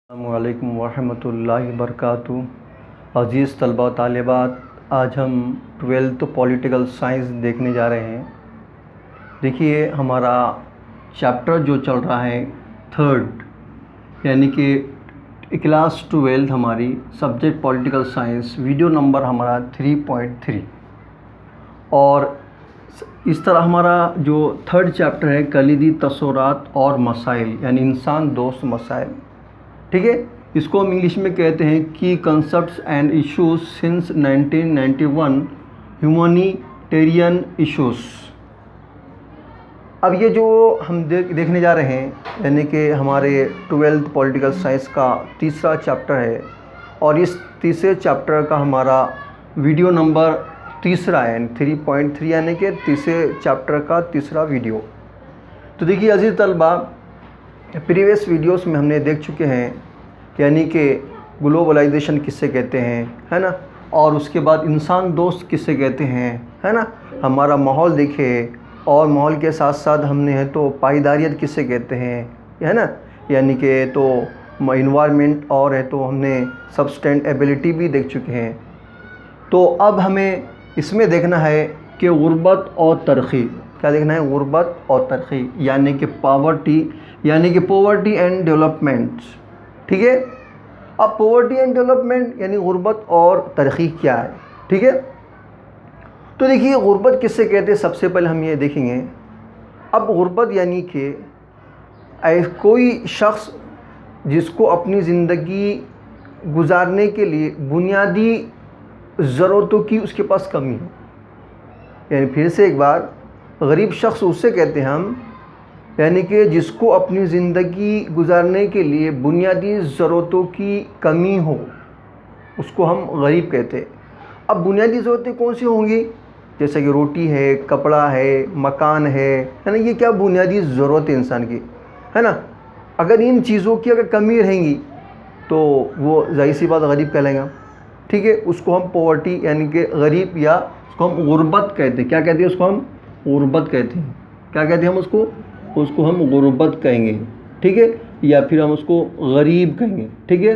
السلام علیکم ورحمۃ اللہ وبرکاتہ۔ عزیز طلباء و طالبات، آج ہم 12th پولیٹیکل سائنس دیکھنے جا رہے ہیں۔ دیکھیے، ہمارا چیپٹر جو چل رہا ہے 3rd، یعنی کہ کلاس 12 ہماری subject political science, video number ہمارا 3.3۔ اور اس طرح ہمارا جو 3rd چیپٹر ہے کلیدی تصورات اور مسائل، یعنی انسان دوست مسائل، ٹھیک ہے۔ اس کو ہم انگلش میں کہتے ہیں کی concepts and issues since 1991 humanitarian issues. اب یہ جو ہم دیکھنے جا رہے ہیں، یعنی کہ ہمارے 12th پولیٹیکل سائنس کا تیسرا چیپٹر ہے، اور اس تیسرے چیپٹر کا ہمارا ویڈیو نمبر تیسرا ہے، 3.3، یعنی کہ تیسرے چیپٹر کا تیسرا ویڈیو۔ تو دیکھیے عزیز طلبہ، پریویس ویڈیوز میں ہم نے دیکھ چکے ہیں، یعنی کہ گلوبلائزیشن کس سے کہتے ہیں، ہے نا، اور اس کے بعد انسان دوست کس سے کہتے ہیں، ہے نا، ہمارا ماحول دیکھے، اور ماحول کے ساتھ ساتھ ہم نے تو پائیداریت کس سے کہتے ہیں، ہے نا، یعنی کہ تو انوائرمنٹ، اور ہے تو ہم نے سسٹینیبلٹی بھی دیکھ چکے ہیں۔ تو اب ہمیں اس میں دیکھنا ہے کہ غربت اور ترقی، کیا دیکھنا ہے؟ غربت اور ترقی، یعنی کہ پاورٹی اینڈ ڈیولپمنٹ، ٹھیک ہے۔ اب پاورٹی اینڈ ڈیولپمنٹ یعنی غربت اور ترقی کیا ہے، ٹھیک ہے۔ تو دیکھیے، غربت کس سے کہتے ہیں، سب سے پہلے ہم یہ دیکھیں گے۔ اب غربت یعنی کہ کوئی شخص جس کو اپنی زندگی گزارنے کے لیے بنیادی ضرورتوں کی اس کے پاس کمی ہو، یعنی پھر سے ایک بار، غریب شخص اس سے کہتے ہیں ہم، یعنی کہ جس کو اپنی زندگی گزارنے کے لیے بنیادی ضرورتوں کی کمی ہو، اس کو ہم غریب کہتے ہیں۔ اب بنیادی ضرورتیں کون سی ہوں گی؟ جیسے کہ روٹی ہے، کپڑا ہے، مکان ہے نا، یہ کیا بنیادی ضرورت ہے انسان کی، ہے نا۔ اگر ان چیزوں کی اگر کمی رہیں گی تو وہ ظاہر سی بات غریب کہلائیں گا، ٹھیک ہے۔ اس کو ہم پاورٹی یعنی کہ غریب، یا اس کو ہم غربت کہتے ہیں۔ کیا کہتے ہیں اس کو؟ ہم غربت کہتے ہیں۔ کیا کہتے ہیں ہم اس کو ہم غربت کہیں گے، ٹھیک ہے، یا پھر ہم اس کو غریب کہیں گے، ٹھیک ہے،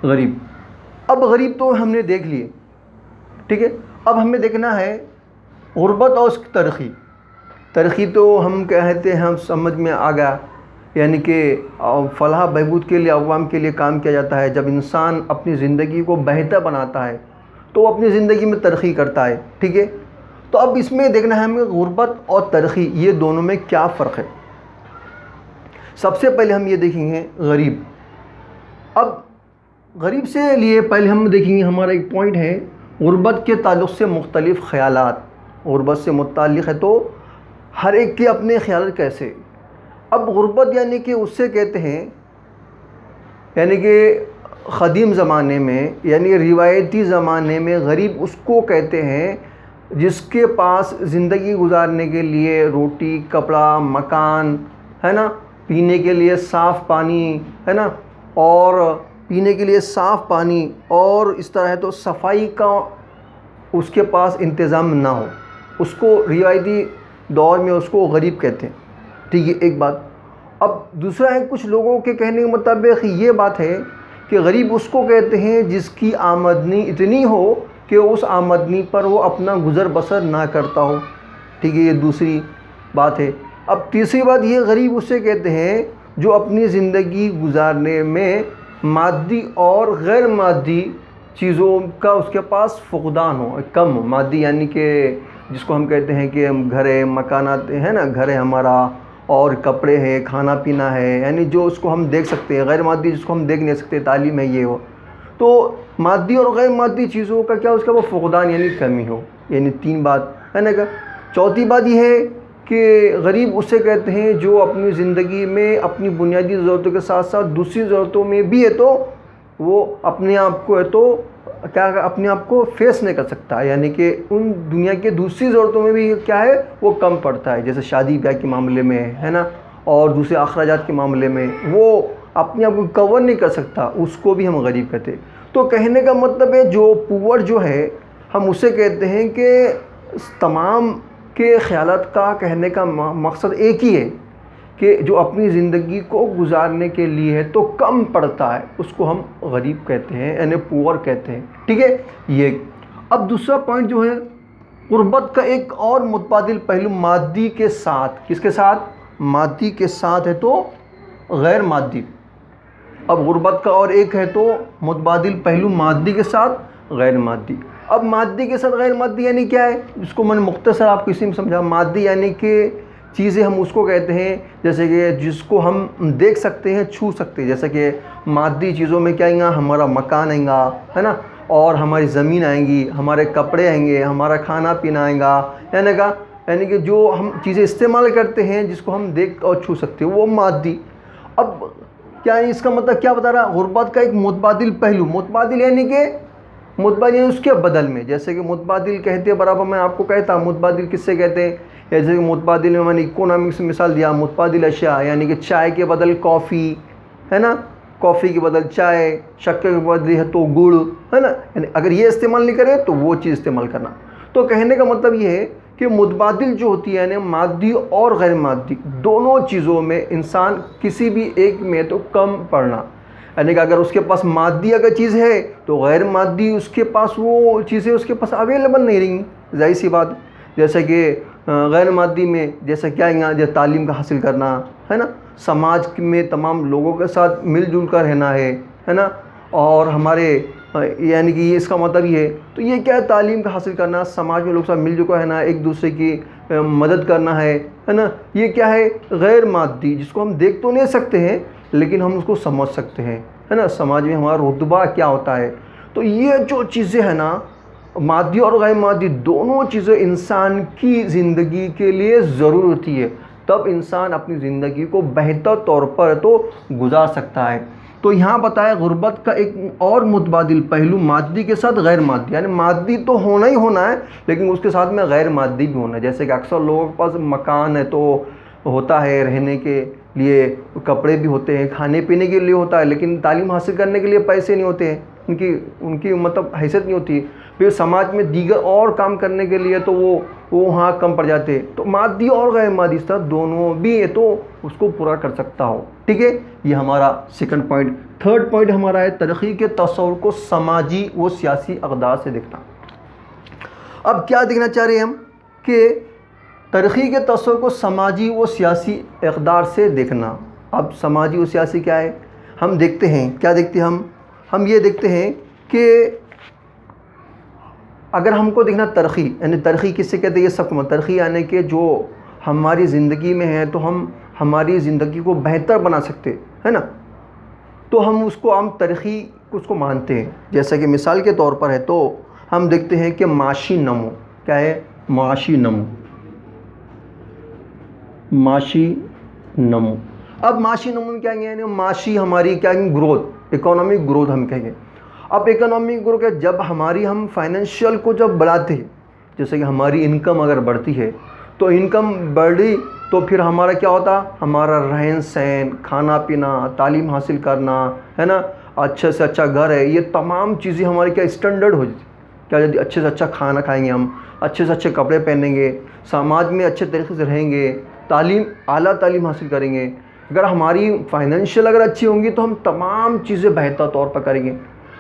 غریب۔ اب غریب تو ہم نے دیکھ لیے، ٹھیک ہے۔ اب ہمیں دیکھنا ہے غربت اور اس کی ترقی۔ ترقی تو ہم کہتے ہیں، ہم سمجھ میں آ گیا، یعنی کہ فلاح بہبود کے لیے، عوام کے لیے کام کیا جاتا ہے۔ جب انسان اپنی زندگی کو بہتر بناتا ہے تو وہ اپنی زندگی میں ترقی کرتا ہے، ٹھیک ہے۔ تو اب اس میں دیکھنا ہے ہمیں غربت اور ترقی، یہ دونوں میں کیا فرق ہے۔ سب سے پہلے ہم یہ دیکھیں گے غریب۔ اب غریب سے لیے پہلے ہم دیکھیں گے، ہمارا ایک پوائنٹ ہے غربت کے تعلق سے مختلف خیالات۔ غربت سے متعلق ہے تو ہر ایک کے اپنے خیالات کیسے۔ اب غربت یعنی کہ اس سے کہتے ہیں، یعنی کہ قدیم زمانے میں، یعنی روایتی زمانے میں غریب اس کو کہتے ہیں جس کے پاس زندگی گزارنے کے لیے روٹی، کپڑا، مکان، ہے نا، پینے کے لیے صاف پانی، ہے نا، اور پینے کے لیے صاف پانی، اور اس طرح ہے تو صفائی کا اس کے پاس انتظام نہ ہو، اس کو روایتی دور میں اس کو غریب کہتے ہیں، ٹھیک ہے، ایک بات۔ اب دوسرا ہے، کچھ لوگوں کے کہنے کے مطابق یہ بات ہے کہ غریب اس کو کہتے ہیں جس کی آمدنی اتنی ہو کہ اس آمدنی پر وہ اپنا گزر بسر نہ کرتا ہو، ٹھیک ہے، یہ دوسری بات ہے۔ اب تیسری بات یہ، غریب اسے کہتے ہیں جو اپنی زندگی گزارنے میں مادی اور غیر مادی چیزوں کا اس کے پاس فقدان ہو، کم ہو۔ مادی یعنی کہ جس کو ہم کہتے ہیں کہ گھر ہے، مکانات ہے نا، گھر ہے ہمارا، اور کپڑے ہیں، کھانا پینا ہے، یعنی جو اس کو ہم دیکھ سکتے ہیں۔ غیر مادی جس کو ہم دیکھ نہیں سکتے، تعلیم ہے، یہ ہو۔ تو مادی اور غیر مادی چیزوں کا کیا، اس کا وہ فقدان یعنی کمی ہو، یعنی 3 بات ہے نا۔ چوتھی بات یہ ہے کہ غریب اسے کہتے ہیں جو اپنی زندگی میں اپنی بنیادی ضرورتوں کے ساتھ ساتھ دوسری ضرورتوں میں بھی ہے تو وہ اپنے آپ کو ہے تو کیا، اپنے آپ کو فیس نہیں کر سکتا، یعنی کہ ان دنیا کے دوسری ضرورتوں میں بھی کیا ہے، وہ کم پڑتا ہے، جیسے شادی بیاہ کے معاملے میں، ہے نا، اور دوسرے اخراجات کے معاملے میں وہ اپنے آپ کو کور نہیں کر سکتا، اس کو بھی ہم غریب کہتے ہیں۔ تو کہنے کا مطلب ہے جو پور جو ہے، ہم اسے کہتے ہیں کہ تمام کے خیالات کا کہنے کا مقصد ایک ہی ہے کہ جو اپنی زندگی کو گزارنے کے لیے ہے تو کم پڑتا ہے، اس کو ہم غریب کہتے ہیں، یعنی پور کہتے ہیں، ٹھیک ہے یہ۔ اب دوسرا پوائنٹ جو ہے، غربت کا ایک اور متبادل پہلو مادی کے ساتھ، کس کے ساتھ؟ مادی کے ساتھ ہے تو غیر مادی۔ اب غربت کا اور ایک ہے تو متبادل پہلو مادی کے ساتھ غیر مادی۔ اب مادی کے ساتھ غیر مادی یعنی کیا ہے، جس کو میں نے مختصر آپ کو اسی میں سمجھا۔ مادی یعنی کہ چیزیں ہم اس کو کہتے ہیں جیسے کہ جس کو ہم دیکھ سکتے ہیں، چھو سکتے ہیں، جیسے کہ مادی چیزوں میں کیا آئیں گا؟ ہمارا مکان آئیں گا، ہے نا، اور ہماری زمین آئیں گی، ہمارے کپڑے آئیں گے، ہمارا کھانا پینا آئیں گا، یعنی کہ جو ہم چیزیں استعمال کرتے ہیں جس کو ہم دیکھ اور چھو سکتے ہیں، وہ مادی۔ اب کیا اس کا مطلب کیا بتا رہا؟ غربت کا ایک متبادل پہلو، متبادل یعنی کہ متبادل یعنی اس کے بدل میں، جیسے کہ متبادل کہتے ہیں برابر میں آپ کو کہتا متبادل کس سے کہتے ہیں، جیسے کہ متبادل میں نے اکونامکس میں مثال دیا، متبادل اشیاء یعنی کہ چائے کے بدل کافی، ہے نا، کافی کے بدل چائے، شکر کے بدل ہے تو گڑ، ہے نا، یعنی اگر یہ استعمال نہیں کرے تو وہ چیز استعمال کرنا۔ تو کہنے کا مطلب یہ ہے کہ متبادل جو ہوتی ہے یعنی مادی اور غیر مادی دونوں چیزوں میں انسان کسی بھی ایک میں تو کم پڑنا، یعنی کہ اگر اس کے پاس مادی اگر چیز ہے تو غیر مادی اس کے پاس وہ چیزیں اس کے پاس اویلیبل نہیں رہیں گی، ظاہر سی بات۔ جیسے کہ غیر مادی میں جیسے کیا ہے، جیسے تعلیم کا حاصل کرنا ہے نا، سماج میں تمام لوگوں کے ساتھ مل جل کر رہنا ہے نا، اور ہمارے یعنی کہ یہ اس کا مطلب یہ ہے، تو یہ کیا ہے، تعلیم کا حاصل کرنا، سماج میں لوگوں کے ساتھ مل جل کر رہنا، ایک دوسرے کی مدد کرنا ہے نا، یہ کیا ہے، غیر مادی، جس کو ہم دیکھ تو نہیں سکتے ہیں لیکن ہم اس کو سمجھ سکتے ہیں، ہے نا، سماج میں ہمارا رتبہ کیا ہوتا ہے۔ تو یہ جو چیزیں ہیں نا، مادی اور غیر مادی دونوں چیزیں انسان کی زندگی کے لیے ضرور ہوتی ہے، تب انسان اپنی زندگی کو بہتر طور پر تو گزار سکتا ہے۔ تو یہاں بتایا غربت کا ایک اور متبادل پہلو مادی کے ساتھ غیر مادی، یعنی مادی تو ہونا ہی ہونا ہے لیکن اس کے ساتھ میں غیر مادی بھی ہونا ہے، جیسے کہ اکثر لوگوں کے پاس مکان ہے تو ہوتا ہے، رہنے کے لیے کپڑے بھی ہوتے ہیں، کھانے پینے کے لیے ہوتا ہے، لیکن تعلیم حاصل کرنے کے لیے پیسے نہیں ہوتے ہیں، ان کی مطلب حیثیت نہیں ہوتی ہے، پھر سماج میں دیگر اور کام کرنے کے لیے تو وہ وہاں کم پڑ جاتے ہیں۔ تو مادی اور غیر مادی اس طرح دونوں بھی ہے تو اس کو پورا کر سکتا ہو، ٹھیک ہے، یہ ہمارا سیکنڈ پوائنٹ۔ تھرڈ پوائنٹ ہمارا ہے ترقی کے تصور کو سماجی و سیاسی اقدار سے دیکھنا۔ اب کیا دیکھنا چاہ رہے ہیں ہم کہ ترقی کے تصور کو سماجی و سیاسی اقدار سے دیکھنا۔ اب سماجی و سیاسی کیا ہے، ہم دیکھتے ہیں، کیا دیکھتے ہیں ہم یہ دیکھتے ہیں کہ اگر ہم کو دیکھنا ترقی، یعنی ترقی کس سے کہتے ہیں، یہ سب کو ترقی یعنی کہ جو ہماری زندگی میں ہے تو ہم ہماری زندگی کو بہتر بنا سکتے ہے نا، تو ہم اس کو ہم ترقی اس کو مانتے ہیں۔ جیسا کہ مثال کے طور پر ہے تو ہم دیکھتے ہیں کہ معاشی نمو کیا ہے، معاشی نمو، معاشی نمو۔ اب معاشی نمو میں کیا کہیں گے، یعنی معاشی ہماری کیا کہیں گے، گروتھ، اکنامک گروتھ ہم کہیں گے۔ اب اکنامک گروتھ ہے جب ہماری ہم فائنینشیل کو جب بڑھاتے ہیں، جیسے کہ ہماری انکم اگر بڑھتی ہے تو انکم بڑھی تو پھر ہمارا کیا ہوتا، ہمارا رہن سہن، کھانا پینا، تعلیم حاصل کرنا ہے نا، اچھے سے اچھا گھر ہے، یہ تمام چیزیں ہماری کیا اسٹینڈرڈ ہو جاتی، کیا جاتی، اچھے سے اچھا کھانا کھائیں گے ہم، اچھے سے اچھے کپڑے پہنیں گے، سماج میں اچھے طریقے سے رہیں گے، تعلیم اعلیٰ تعلیم حاصل کریں گے۔ اگر ہماری فائنینشیل اگر اچھی ہوں گی تو ہم تمام چیزیں بہتر طور پر کریں گے۔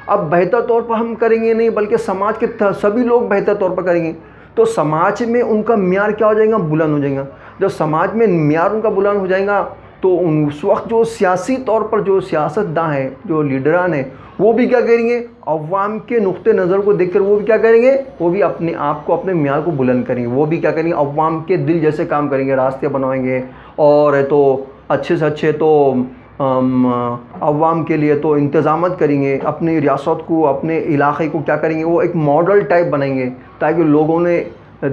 اب بہتر طور پر ہم کریں گے نہیں بلکہ سماج کے سبھی لوگ بہتر طور پر کریں گے تو سماج میں ان کا معیار کیا ہو جائے گا، بلند ہو جائے گا۔ جب سماج میں معیار ان کا بلند ہو جائے گا تو اس وقت جو سیاسی طور پر جو سیاست داں ہیں، جو لیڈران ہیں، وہ بھی کیا کریں گے، عوام کے نقطۂ نظر کو دیکھ کر وہ بھی کیا کریں گے، وہ بھی اپنے آپ کو اپنے معیار کو بلند کریں گے، وہ بھی کیا کریں گے، عوام کے دل جیسے کام کریں گے، راستے بنوائیں گے، اور تو اچھے سے اچھے تو عوام کے لیے تو انتظامات کریں گے، اپنی ریاست کو، اپنے علاقے کو کیا کریں گے، وہ ایک ماڈل ٹائپ بنائیں گے تاکہ لوگوں نے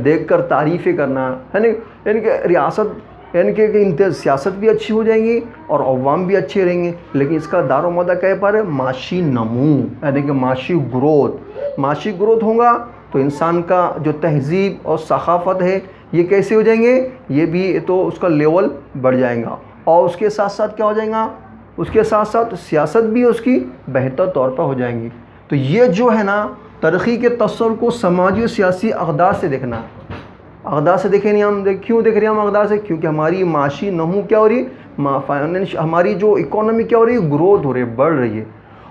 دیکھ کر تعریفیں کرنا ہے نا، یعنی کہ ریاست یعنی کہ سیاست بھی اچھی ہو جائیں گی اور عوام بھی اچھے رہیں گے۔ لیکن اس کا دار و مدار کہیں پر ہے، معاشی نمو، یعنی کہ معاشی گروتھ۔ معاشی گروتھ ہوگا تو انسان کا جو تہذیب اور ثقافت ہے یہ کیسے ہو جائیں گے، یہ بھی تو اس کا لیول بڑھ جائے گا، اور اس کے ساتھ ساتھ کیا ہو جائے گا، اس کے ساتھ ساتھ سیاست بھی اس کی بہتر طور پر ہو جائیں گی۔ تو یہ جو ہے نا ترقی کے تصور کو سماجی و سیاسی اقدار سے دیکھنا، اقدار سے دیکھیں نہیں ہم، کیوں دیکھ رہے ہیں ہم اقدار سے؟ کیونکہ ہماری معاشی نمو کیا ہو رہی ہے، ہماری جو اکانومی کیا ہو رہی ہے، گروتھ ہو رہی ہے، بڑھ رہی ہے.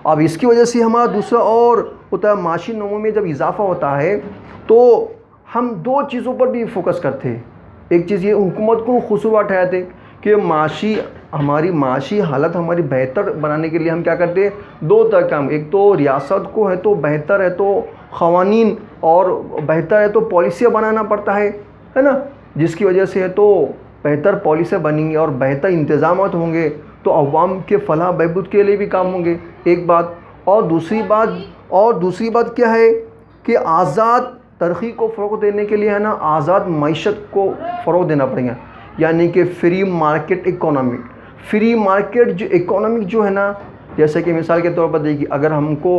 اب اس کی وجہ سے ہمارا دوسرا اور ہوتا ہے، معاشی نمو میں جب اضافہ ہوتا ہے تو ہم دو چیزوں پر بھی فوکس کرتے ہیں. ایک چیز یہ حکومت کو خصوصا ٹھہراتے ہیں کہ ہماری معاشی حالت ہماری بہتر بنانے کے لیے ہم کیا کرتے ہیں، دو طرح کام. ایک تو ریاست کو ہے تو بہتر ہے تو قوانین اور بہتر ہے تو پالیسیاں بنانا پڑتا ہے نا، جس کی وجہ سے ہے تو بہتر پالیسیاں بنیں گی اور بہتر انتظامات ہوں گے تو عوام کے فلاح بہبود کے لیے بھی کام ہوں گے. ایک بات. اور دوسری بات کیا ہے کہ آزاد ترقی کو فروغ دینے کے لیے ہے نا، آزاد معیشت کو فروغ دینا پڑے گا. یعنی کہ free market economy. Free market جو اکانومی جو ہے نا، جیسے کہ مثال کے طور پر دیکھیے، اگر ہم کو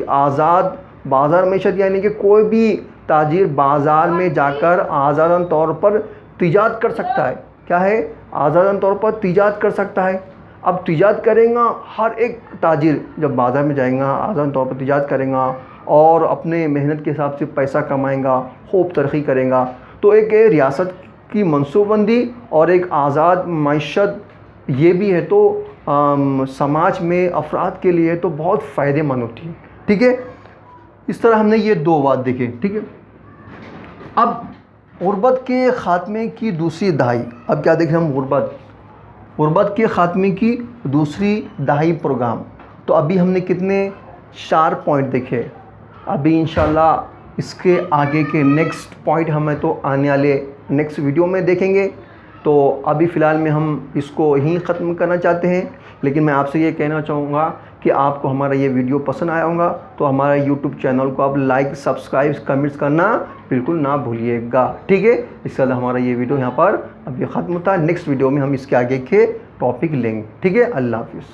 آزاد بازار معیشت، یعنی کہ کوئی بھی تاجر بازار میں جا کر آزادانہ طور پر تجارت کر سکتا ہے. کیا ہے؟ آزادانہ طور پر تجارت کر سکتا ہے. اب تجارت کریں گا، ہر ایک تاجر جب بازار میں جائیں گا آزادانہ طور پر تجارت کریں گا اور اپنے محنت کے حساب سے پیسہ کمائیں گا، خوب ترقی کریں گا. تو ایک ریاست کی منصوبہ بندی اور ایک آزاد معیشت یہ بھی ہے تو سماج میں افراد کے لیے تو بہت فائدے مند ہوتی ہے. ٹھیک ہے، اس طرح ہم نے یہ دو بات دیکھے. ٹھیک ہے، اب غربت کے خاتمے کی دوسری دہائی. اب کیا دیکھ رہے ہیں ہم؟ غربت کے خاتمے کی دوسری دہائی پروگرام. تو ابھی ہم نے کتنے 4 پوائنٹ دیکھے. ابھی انشاءاللہ اس کے آگے کے نیکسٹ پوائنٹ ہمیں تو آنے والے نیکسٹ ویڈیو میں دیکھیں گے. تو ابھی فی الحال میں ہم اس کو یہیں ختم کرنا چاہتے ہیں. لیکن میں آپ سے یہ کہنا چاہوں گا کہ آپ کو ہمارا یہ ویڈیو پسند آیا ہوگا تو ہمارا یوٹیوب چینل کو آپ لائک، سبسکرائب، کمنٹس کرنا بالکل نہ بھولیے گا. ٹھیک ہے، اس کے بعد ہمارا یہ ویڈیو یہاں پر ابھی ختم ہوتا ہے. نیکسٹ ویڈیو میں ہم اس کے آگے کے ٹاپک لیں گے. ٹھیک ہے، اللہ حافظ.